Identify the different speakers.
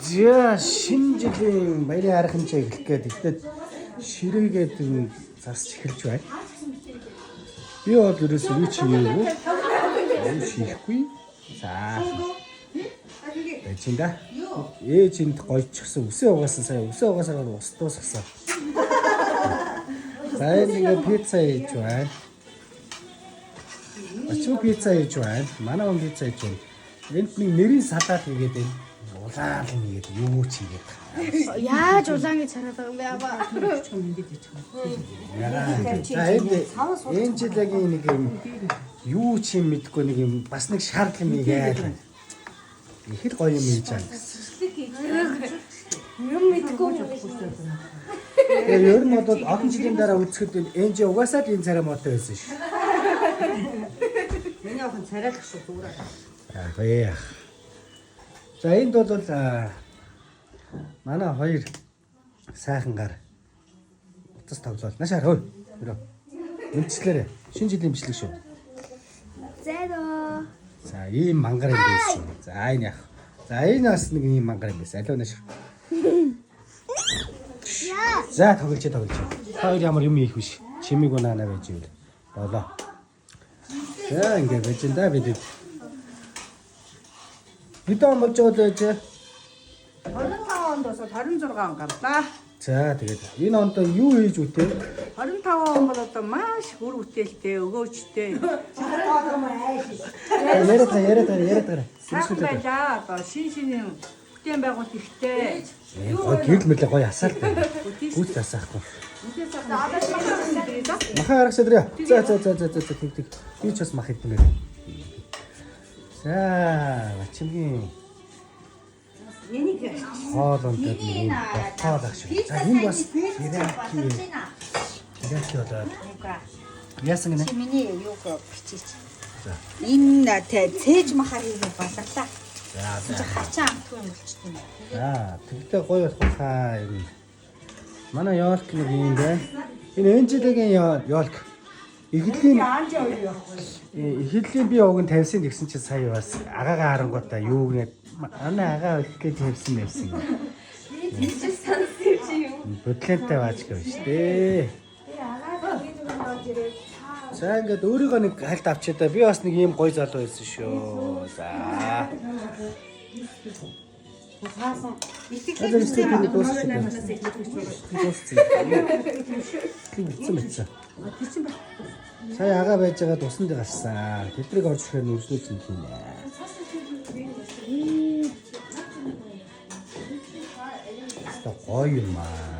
Speaker 1: За шинэ жилийн баярын харахынчаа эхлэх гээд ихтэй ширээгээд засч эхэлж байна. Би бол ерөөсөө юу ч хийгээгүй. Юу хийхгүй. За. Бачинда. Ээж энд гойчихсан үсээ угаасан сая үсээ угаасаа устдуу сасаа. За энэ пицца хийж байна. Ачуу пицца хийж байна. Манай он пицца хийж байна. Энд нэг нэрийн салаат хийгээд байна. Улаан хийгээд юу ч хийгээд.
Speaker 2: Яаж улаан гэж хараад байгаа юм бэ аваа.
Speaker 1: За энэ жилийн нэг юм юу ч юм мэдгүй нэг юм бас нэг шаардлага юм ийгээд байна. Их л гоё юм хийж байгаа гэсэн.
Speaker 2: Юм мэдгүй.
Speaker 1: Тэгээ ер нь бол олон жилийн дараа үзэхэд энэ угаасаа л энэ царай мотой байсан шүү.
Speaker 3: Миний охин царайлах шүү дүүрээ.
Speaker 1: Аа. За энд бол манай хоёр сайхан гар утас тоглол. Нашаар хөөе. Өрөө. Эмчлээрээ. Шинэ жилийн бичлэг шүү.
Speaker 2: Зэро.
Speaker 1: За ийм мангар юм байсан. За энэ яах. За энэ бас нэг ийм мангар юм байсан. Алуу нашаар. За тоглож. Хоёр ямар юм ийх биш. Чимиг унаана байж ивэл болоо. За ингэ байж энэ да бид. Бид он болж байгаа л байж.
Speaker 3: 25 онд бас 26 он гарлаа.
Speaker 1: За тэгээд энэ онд юу хийж үтээ?
Speaker 3: 25 он бол одоо маш хүр бүтээлтэй, өгөөжтэй.
Speaker 1: Яриад.
Speaker 3: Сайхан байлаа. Одоо шинэ бүтээн байгуулалт ихтэй.
Speaker 1: Гэрэл мэлээ гоё асаалтай. Гүйт асаахгүй. Махаа аргас өдрөө. За. Тэг. Би ч бас мах идэм байх. За, ачимгийн
Speaker 3: Энийг
Speaker 1: хоол онтод нэг юм боолох шүү. За энэ бас яаки болоод. Яасан гинэ?
Speaker 4: Миний юуг бичиж. За. Энэ цээж махаар хийгээд боллоо.
Speaker 1: За.
Speaker 4: Хачаа амтгүй юм болчихсон.
Speaker 1: За, тэгтээ гоё болох хаа юм. Манай ёолк нэг юм байна. Энэ энжилгийн ёолк. Эхлэлийн би уг нь тавьсан гэсэн чи сая бас агаагаа харангуудаа юу гэнэ манай агаа өгөх гэж тавьсан байсан. Бодлонтой бааж гэв шүү дээ. За ингээд өөрийгөө нэг хальт авчаа да. Би бас нэг ийм гоё залуу байсан шүү. За. Сая ага байж байгаа тусанд гарсан. Тэдрийг орж ирэхээр нүрснүүч юм хийнэ. Та гоё юм аа.